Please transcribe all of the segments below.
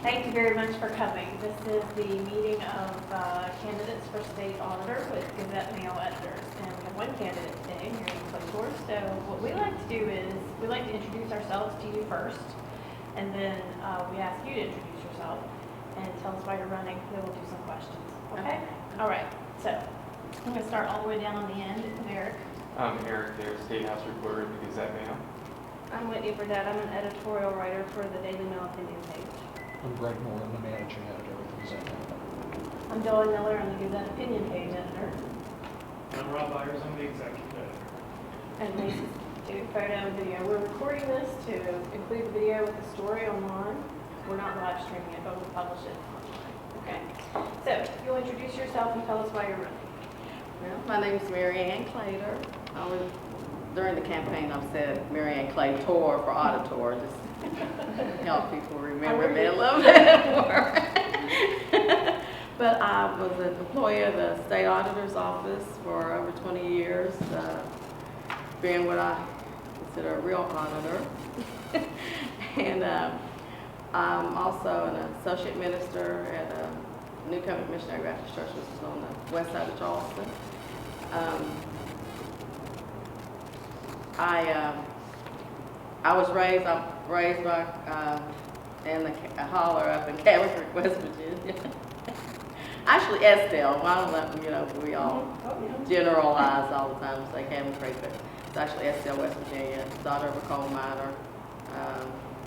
Thank you very much for coming. This is the meeting of candidates for state auditor with Gazette Mail editors. And we have one candidate today, Mary Claytor. So what we like to do is we like to introduce ourselves to you first. And then we ask you to introduce yourself and tell us why you're running. Then we'll do some questions. Okay? All right. So I'm going to start all the way down on the end with Eric. I'm Eric Thayer, State House reporter at the Gazette Mail. I'm Whitney Burdett. I'm an editorial writer for the Daily Mail opinion page. I'm Greg Moore, I'm the managing editor with the Gazette Mail. I'm Dawn Miller. I'm the Gazette opinion page editor. I'm Rob Byers, I'm the executive editor. And Lisa's doing photo and video. We're recording this to include the video with the story online. We're not live streaming it, but we'll publish it online. Okay. So you'll introduce yourself and tell us why you're running. Well, my name is Mary Ann Claytor. During the campaign, I've said Mary Ann Claytor for Auditor, just to help people remember me a little bit more. But I was an employee of the state auditor's office for over 20 years, being what I consider a real auditor. And I'm also an associate minister at a New Covenant Missionary Baptist Church, which is on the west side of Charleston. I was raised by in the holler up in Cabin Creek, West Virginia. Actually, Estelle. I don't let we all generalize all the time and say Cabin Creek, but it's actually Estelle, West Virginia. Daughter of a coal miner.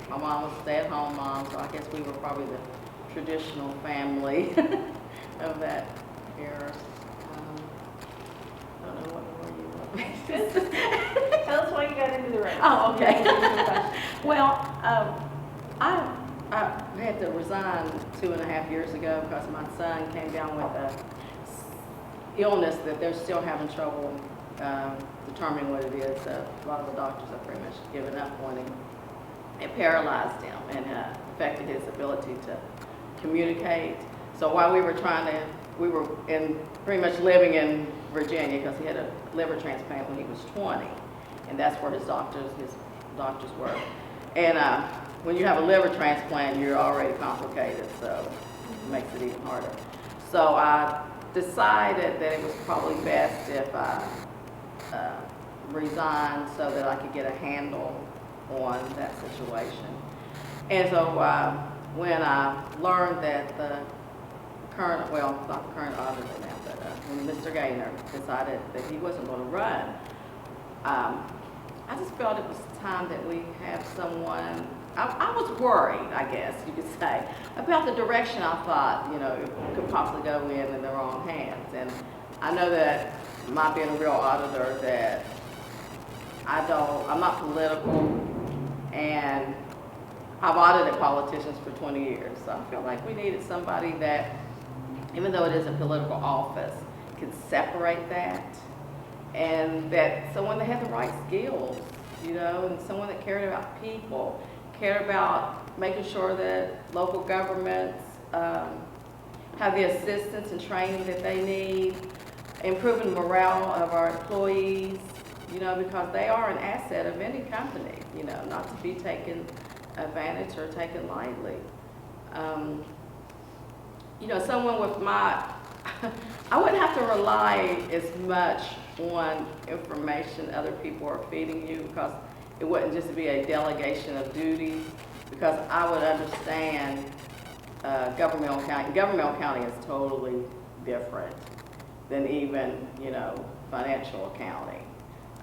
My mom was a stay-at-home mom, so I guess we were probably the traditional family of that era. I don't know what more you want me to say. Tell us why you got into the race. Oh, okay. Well, I had to resign 2.5 years ago because my son came down with a illness that they're still having trouble determining what it is. A lot of the doctors have pretty much given up on him. It paralyzed him and affected his ability to communicate. So while we were pretty much living in Virginia because he had a liver transplant when he was 20, and that's where his doctors were. And when you have a liver transplant, you're already complicated, so it makes it even harder. So I decided that it was probably best if I resigned so that I could get a handle on that situation. And so when I learned that the current, well, not the current auditor now, but when Mr. Gaynor decided that he wasn't going to run, I just felt it was time that we have someone. I was worried, I guess you could say, about the direction I thought, it could possibly go in the wrong hands. And I know that my being a real auditor, that I'm not political, and I've audited politicians for 20 years. So I feel like we needed somebody that, even though it is a political office, could separate that, and that someone that had the right skills, and someone that cared about people, cared about making sure that local governments have the assistance and training that they need, improving the morale of our employees, because they are an asset of any company, not to be taken advantage or taken lightly. Someone with I wouldn't have to rely as much on information other people are feeding you, because it wouldn't just be a delegation of duties, because I would understand governmental accounting. Governmental accounting is totally different than even, financial accounting.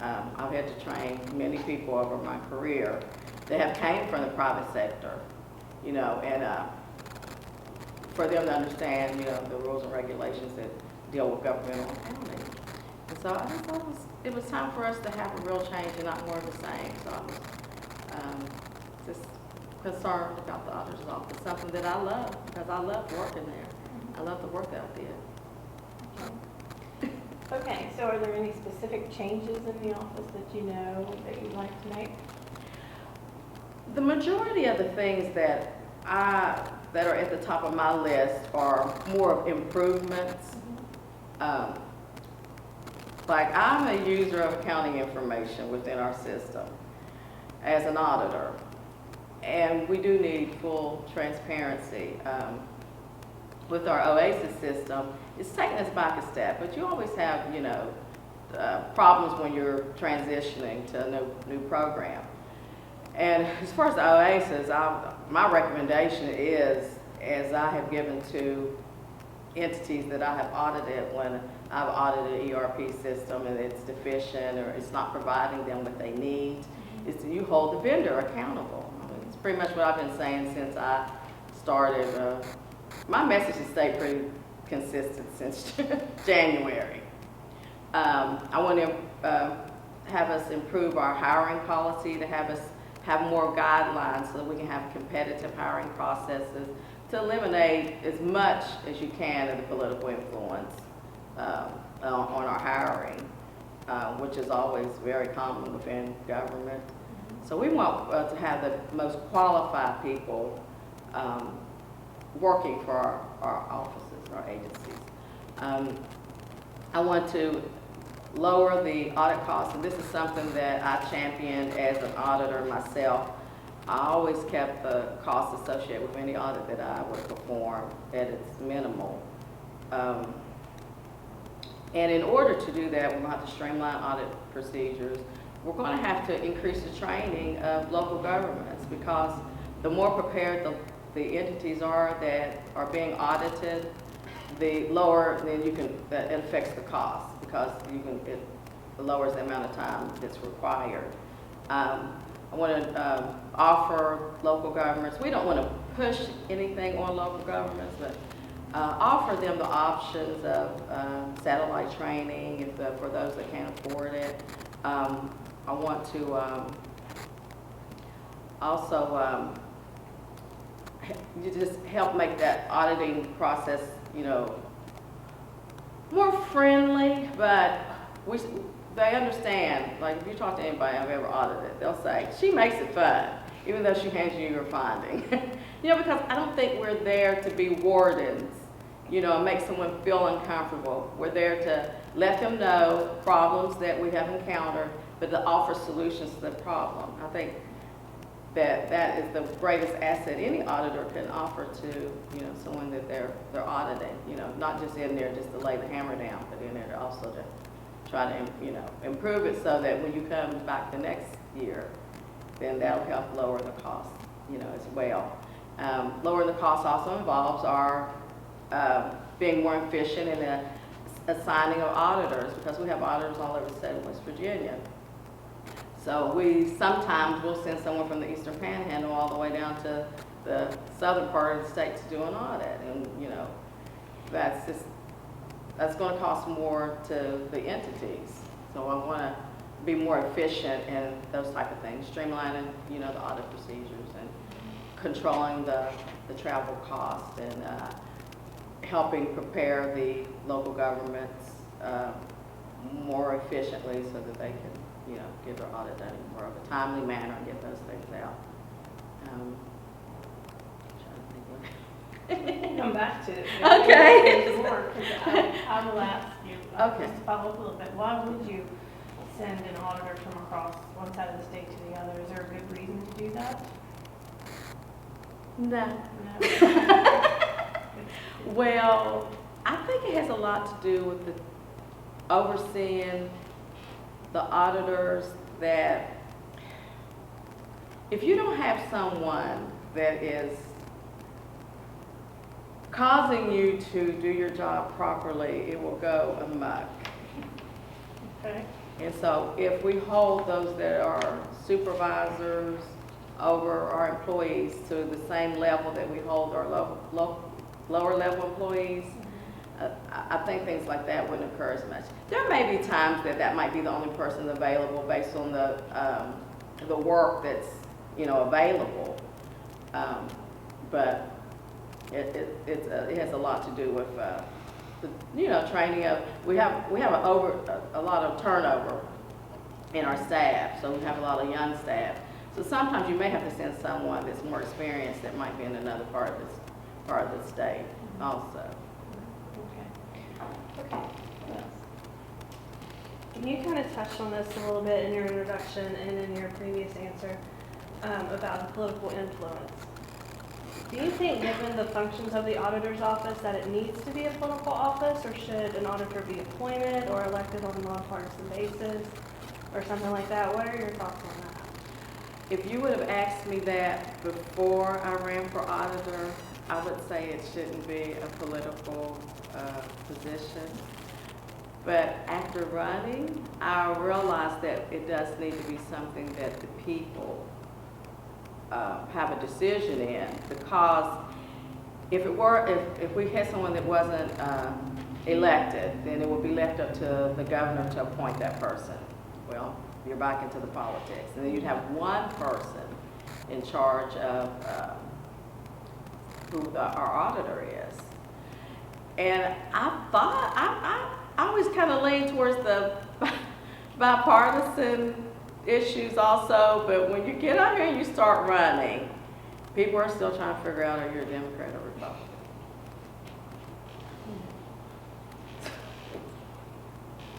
I've had to train many people over my career that have came from the private sector, and for them to understand, the rules and regulations that deal with governmental accounting. And so I just thought it was time for us to have a real change and not more of the same. So I was just concerned about the auditor's office, something that I love, because I love working there. I love the work that I did. Okay, so are there any specific changes in the office that you know that you'd like to make? The majority of the things that are at the top of my list are more of improvements. Like, I'm a user of accounting information within our system as an auditor. And we do need full transparency. With our OASIS system, it's taking us back a step, but you always have, you know, problems when you're transitioning to a new program. And as far as the OASIS, my recommendation is, as I have given to entities that I have audited when I've audited an ERP system and it's deficient or it's not providing them what they need, is that you hold the vendor accountable. I mean, it's pretty much what I've been saying since I started. My message has stayed pretty consistent since January. I want to have us improve our hiring policy, to have us have more guidelines so that we can have competitive hiring processes to eliminate as much as you can of the political influence on our hiring, which is always very common within government. So we want to have the most qualified people working for our offices, our agencies. I want to lower the audit costs, and this is something that I championed as an auditor myself. I always kept the costs associated with any audit that I would perform at its minimal. And in order to do that, we're going to have to streamline audit procedures. We're going to have to increase the training of local governments, because the more prepared the entities are that are being audited, the lower then you can, that affects the cost, because it lowers the amount of time that's required. I want to offer local governments, we don't want to push anything on local governments, but offer them the options of satellite training for those that can't afford it. I want to also you just help make that auditing process, you know, more friendly, but they understand. Like if you talk to anybody I've ever audited, they'll say, she makes it fun, even though she hands you your finding. You know, because I don't think we're there to be wardens, you know, and make someone feel uncomfortable. We're there to let them know problems that we have encountered, but to offer solutions to the problem. I think that is the greatest asset any auditor can offer to, you know, someone that they're auditing. You know, not just in there just to lay the hammer down, but in there to also to try to, you know, improve it so that when you come back the next year, then that'll help lower the cost, you know, as well. Lowering the cost also involves our being more efficient in the assigning of auditors, because we have auditors all over the state of West Virginia. So we sometimes will send someone from the Eastern Panhandle all the way down to the southern part of the state to do an audit, and you know, that's going to cost more to the entities. So I want to be more efficient in those type of things, streamlining, you know, the audit procedures and controlling the travel cost, and helping prepare the local governments more efficiently so that they can, you know, get their audit done in more of a timely manner and get those things out. Come back to it. Okay. More, 'cause I will ask you, Okay. just to follow up a little bit, why would you send an auditor from across one side of the state to the other? Is there a good reason to do that? No. No. Well, I think it has a lot to do with the overseeing the auditors, that if you don't have someone that is causing you to do your job properly, it will go amok. Okay. And so if we hold those that are supervisors over our employees to the same level that we hold our lower level employees, I think things like that wouldn't occur as much. There may be times that might be the only person available based on the work that's, you know, available, but it has a lot to do with you know, training of, we have a lot of turnover in our staff, so we have a lot of young staff. So sometimes you may have to send someone that's more experienced that might be in another part of the state also. Okay. Yes. And you kind of touched on this a little bit in your introduction and in your previous answer. about political influence. Do you think, given the functions of the auditor's office, that it needs to be a political office, or should an auditor be appointed or elected on a nonpartisan basis, or something like that? What are your thoughts on that? If you would have asked me that before I ran for auditor, I would say it shouldn't be a political position. But after running, I realized that it does need to be something that the people have a decision in, because if we had someone that wasn't elected, then it would be left up to the governor to appoint that person. Well, you're back into the politics, and then you'd have one person in charge of who our auditor is. And I always kind of lean towards the bipartisan issues also, but when you get out here and you start running, people are still trying to figure out if you're a Democrat or Republican.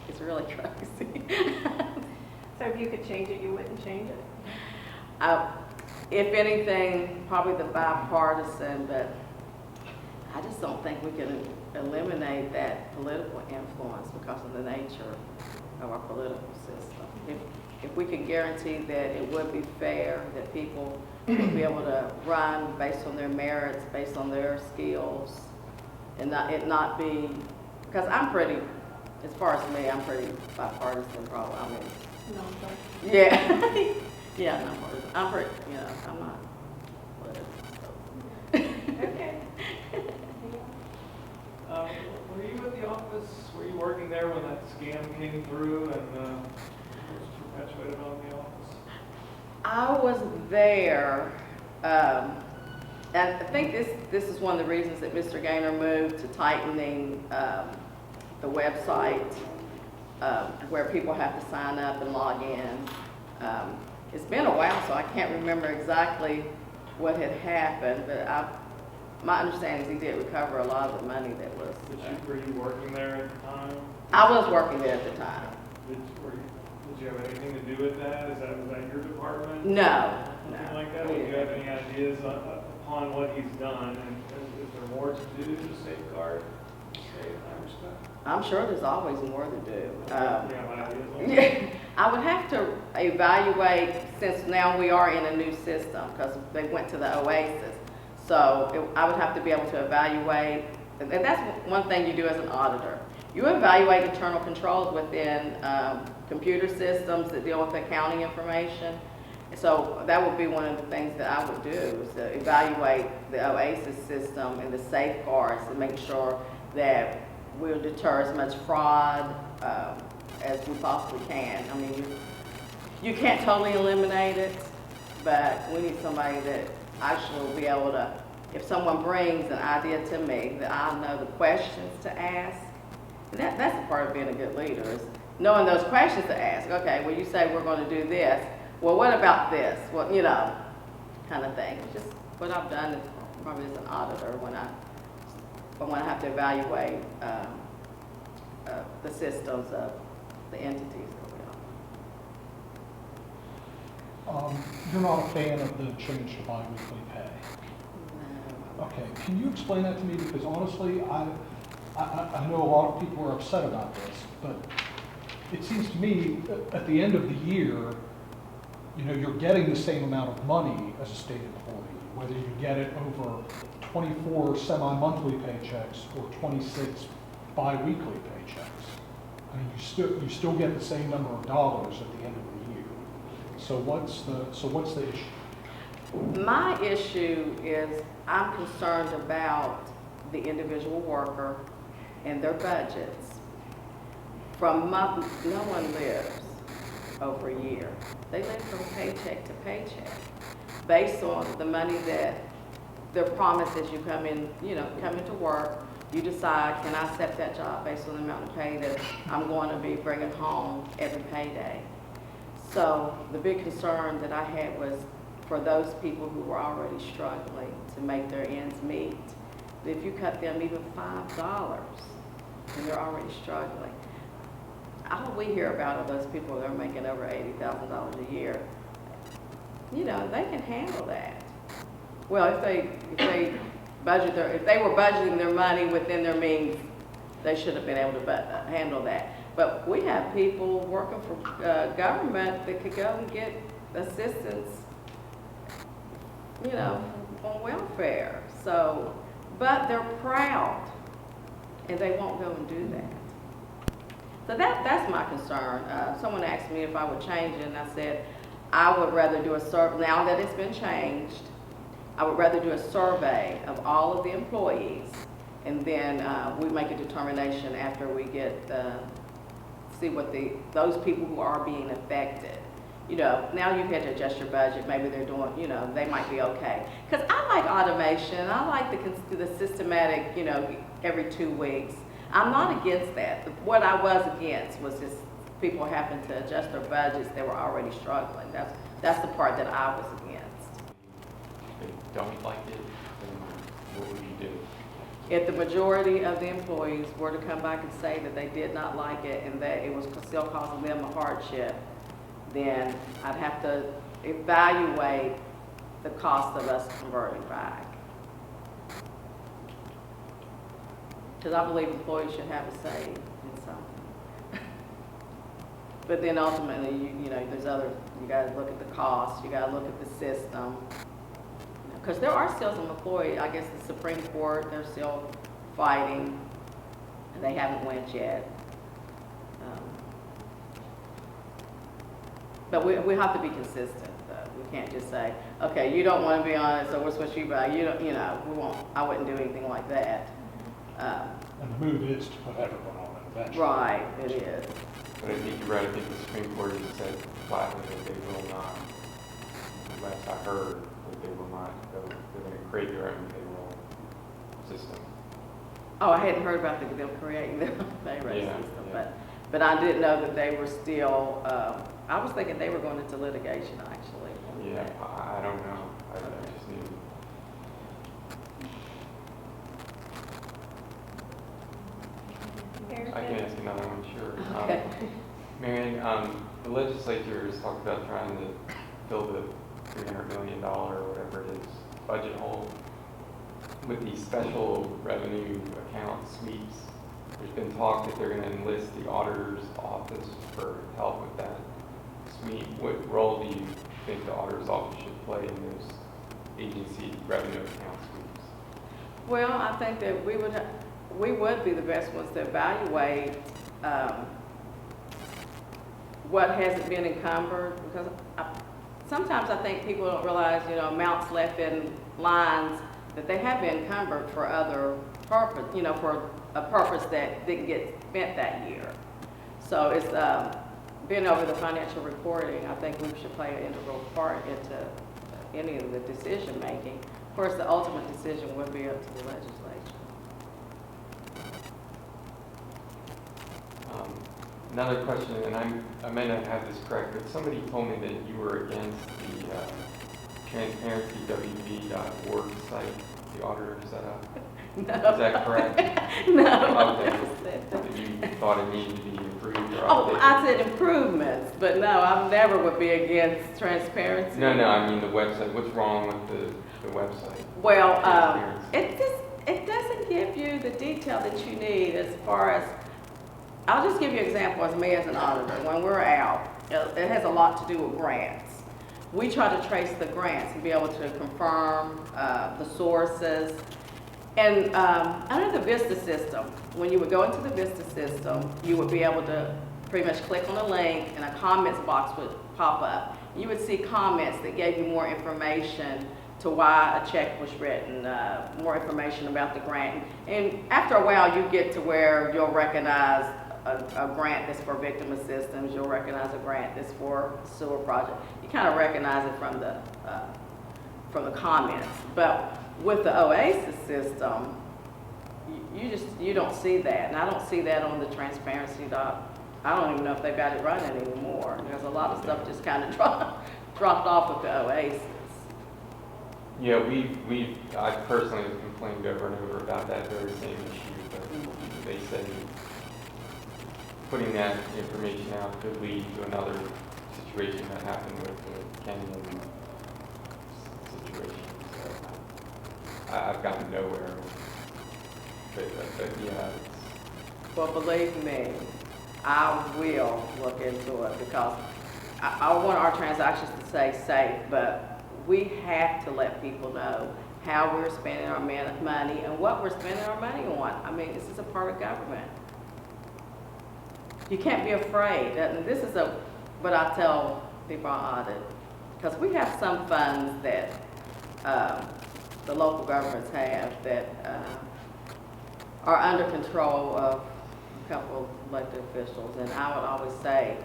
It's really crazy. So if you could change it, you wouldn't change it? If anything, probably the bipartisan, but I just don't think we can eliminate that political influence because of the nature of our political system. If we could guarantee that it would be fair, that people would be able to run based on their merits, based on their skills, and not be, because I'm pretty, as far as me, I'm pretty bipartisan probably. I mean, No, I'm sorry. yeah. Yeah, nonpartisan. I'm pretty, I'm not political. Okay. Were you at the office, were you working there when that scam came through and was perpetuated on the office? I was there, and I think this is one of the reasons that Mr. Gaynor moved to tightening the website where people have to sign up and log in. It's been a while, so I can't remember exactly what had happened, but my understanding is he did recover a lot of the money that was. Were you working there at the time? I was working there at the time. Did you have anything to do with that? Was that your department? No, Something no. like that? Do you have any ideas upon what he's done? And is there more to do to safeguard the state in that respect? I'm sure there's always more to do. Do you have ideas on that? Yeah, I would have to evaluate, since now we are in a new system, because they went to the Oasis. So I would have to be able to evaluate, and that's one thing you do as an auditor. You evaluate internal controls within computer systems that deal with accounting information. So that would be one of the things that I would do, is to evaluate the Oasis system and the safeguards and make sure that we'll deter as much fraud as we possibly can. I mean, you can't totally eliminate it, but we need somebody that actually will be able to, if someone brings an idea to me, that I know the questions to ask. And that's the part of being a good leader, is knowing those questions to ask. Okay, well, you say we're going to do this. Well, what about this? Well, kind of thing. Just what I've done is probably as an auditor when I have to evaluate the systems of the entities that we are. You're not a fan of the change to bi-weekly pay. No. Okay, can you explain that to me? Because honestly, I know a lot of people are upset about this, but it seems to me at the end of the year, you're getting the same amount of money as a state employee, whether you get it over 24 semi-monthly paychecks or 26 bi-weekly paychecks. I mean, you still get the same number of dollars at the end of the year. So what's the issue? My issue is I'm concerned about the individual worker and their budgets. No one lives over a year. They live from paycheck to paycheck based on the money that they're promised as you come into work. You decide, can I accept that job based on the amount of pay that I'm going to be bringing home every payday? So the big concern that I had was for those people who were already struggling to make their ends meet. If you cut them even $5 and they're already struggling, all we hear about are those people that are making over $80,000 a year. you know, they can handle that. Well, if they budget if they were budgeting their money within their means, they should have been able to handle that. But we have people working for government that could go and get assistance, you know, on welfare. So, but they're proud, and they won't go and do that. So that's my concern. Someone asked me if I would change it, and I said I would rather do a survey. Now that it's been changed, I would rather do a survey of all of the employees, and then we make a determination after we get see what those people who are being affected. You know, now you can adjust your budget. Maybe they're doing, you know, they might be okay. Because I like automation. I like the systematic, you know, every 2 weeks. I'm not against that. What I was against was just people having to adjust their budgets. They were already struggling. That's the part that I was against. If they don't like it, then what would you do? If the majority of the employees were to come back and say that they did not like it and that it was still causing them a hardship, then I'd have to evaluate the cost of us converting back. Because I believe employees should have a say in something. But then ultimately, you know, you gotta look at the cost, you gotta look at the system. Because there are still some employees, I guess the Supreme Court, they're still fighting, and they haven't went yet. But we have to be consistent, though. We can't just say, okay, you don't want to be on it, so we'll switch you back. You know, we won't. I wouldn't do anything like that. And the move is to put everyone on it eventually. Right, it is. But I think you're right. I think the Supreme Court has said flatly that they will not, last I heard, that they will not go, they're going to create their own payroll system. Oh, I hadn't heard about them creating their own payroll Yeah, system, yeah. but I didn't know that they were still. I was thinking they were going into litigation, actually. Yeah, I don't know. I just knew. I can ask another one, sure. Okay. Marion, the legislature has talked about trying to fill the $300 million or whatever it is budget hole with these special revenue account sweeps. There's been talk that they're going to enlist the auditor's office for help with that sweep. What role do you think the auditor's office should play in those agency revenue account sweeps? Well, I think that we would be the best ones to evaluate what hasn't been encumbered, because sometimes I think people don't realize, you know, amounts left in lines that they have been encumbered for other purpose, you know, for a purpose that didn't get spent that year. So it's being over the financial reporting, I think we should play an integral part into any of the decision making. Of course, the ultimate decision would be up to the legislature. Another question, and I may not have this correct, but somebody told me that you were against the transparencywv.org site, the auditor set up. No. Is that correct? No. Okay. That you thought it needed to be improved or Oh, updated? I said improvements, but no, I never would be against transparency. No, I mean the website. What's wrong with the website? Well, Transparency. it doesn't give you the detail that you need as far as, I'll just give you an example as me as an auditor. When we're out, it has a lot to do with grants. We try to trace the grants and be able to confirm the sources. And under the VISTA system, when you would go into the VISTA system, you would be able to pretty much click on a link and a comments box would pop up. You would see comments that gave you more information to why a check was written, more information about the grant. And after a while, you get to where you'll recognize a grant that's for victim assistance, you'll recognize a grant that's for sewer project. You kind of recognize it from the comments. But with the OASIS system, you don't see that. And I don't see that on the transparency doc. I don't even know if they've got it running anymore. There's a lot of stuff just kind of dropped off with the OASIS. Yeah, I personally have complained over and over about that very same issue, but they say putting that information out could lead to another situation that happened with the Kenyon I've gotten nowhere. But yeah, it's, Well, believe me, I will look into it because I want our transactions to stay safe, but we have to let people know how we're spending our money and what we're spending our money on. I mean, this is a part of government. You can't be afraid. And this is what I tell people I audit, because we have some funds that the local governments have that are under control of a couple of elected officials. And I would always say,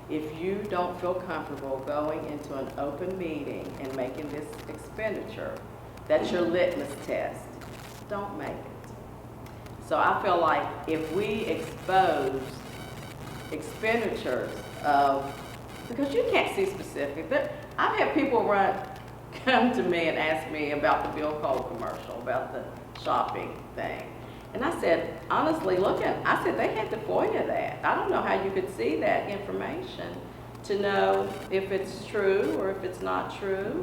if you don't feel comfortable going into an open meeting and making this expenditure, that's your litmus test, don't make it. So I feel like if we expose expenditures of, because you can't see specific. I've had people come to me and ask me about the Bill Cole commercial, about the shopping thing. And I said, honestly, I said they had to FOIA that. I don't know how you could see that information to know if it's true or if it's not true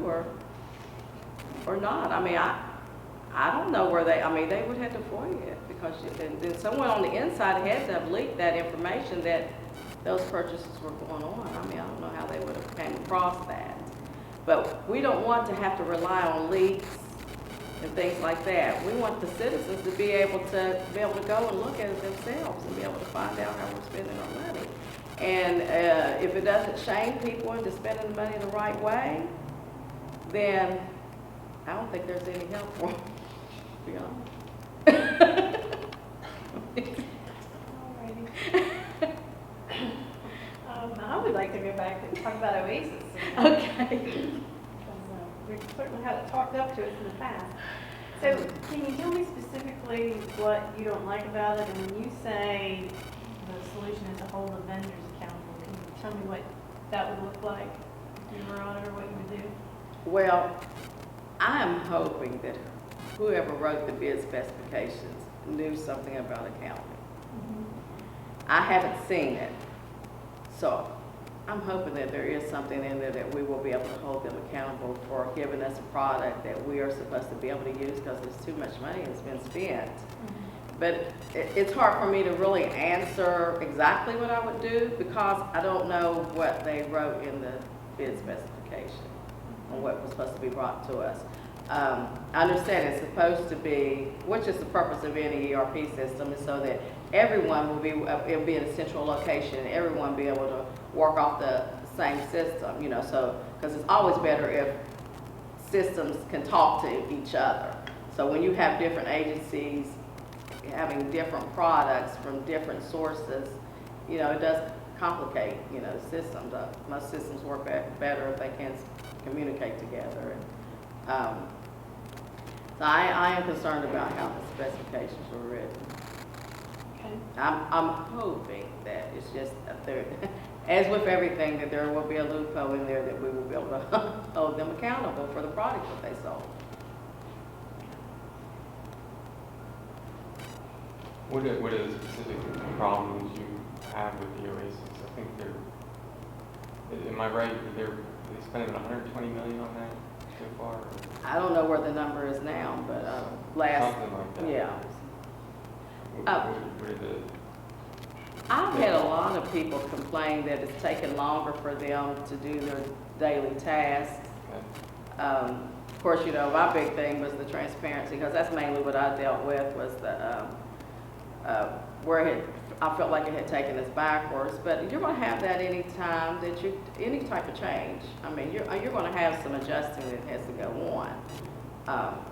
or not. I mean, I don't know where they would have to FOIA it because then someone on the inside had to have leaked that information that those purchases were going on. I mean, I don't know how they would have came across that. But we don't want to have to rely on leaks and things like that. We want the citizens to be able to go and look at it themselves and be able to find out how we're spending our money. And if it doesn't shame people into spending the money the right way, then I don't think there's any help for them, to be honest. Alrighty. I would like to go back and talk about Oasis. Okay. We certainly had it talked up to us in the past. So can you tell me specifically what you don't like about it? And when you say the solution is to hold the vendors accountable, can you tell me what that would look like if you were auditor, what you would do? Well, I'm hoping that whoever wrote the bid specifications knew something about accounting. I haven't seen it, so I'm hoping that there is something in there that we will be able to hold them accountable for giving us a product that we are supposed to be able to use because there's too much money that's been spent. But it's hard for me to really answer exactly what I would do because I don't know what they wrote in the bid specification on what was supposed to be brought to us. I understand it's supposed to be, which is the purpose of any ERP system, is so that everyone will be, it'll be in a central location and everyone will be able to work off the same system, you know, so, because it's always better if systems can talk to each other. So when you have different agencies having different products from different sources, you know, it does complicate, you know, systems. Most systems work better if they can communicate together. And, so I am concerned about how the specifications were written. Okay. I'm hoping that it's just that there, as with everything, that there will be a loophole in there that we will be able to hold them accountable for the product that they sold. what are the specific problems you have with the Oasis? I think am I right, they spending 120 million on that so far? Or? I don't know where the number is now, but last, Something like that. yeah. What are the, I've had a lot of people complain that it's taken longer for them to do their daily tasks. okay. Of course, you know, my big thing was the transparency, because that's mainly what I dealt with, was the, where I felt like it had taken us backwards. But you're going to have that any time that any type of change. I mean, you're going to have some adjusting that has to go on.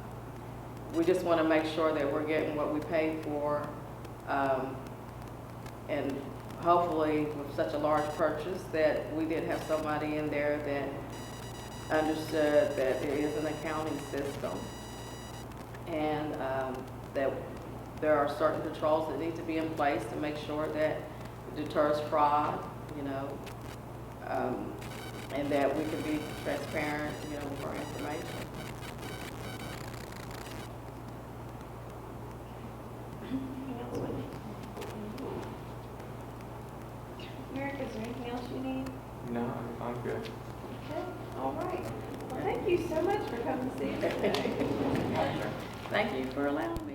We just want to make sure that we're getting what we paid for. And hopefully with such a large purchase that we did have somebody in there that understood that there is an accounting system and that there are certain controls that need to be in place to make sure that it deters fraud, you know, and that we can be transparent, you know, with our information. Anything else, Wendy? Eric, is there anything else you need? No, I'm good. Okay, all right. Well, thank you so much for coming to see us today. Thank you for allowing me.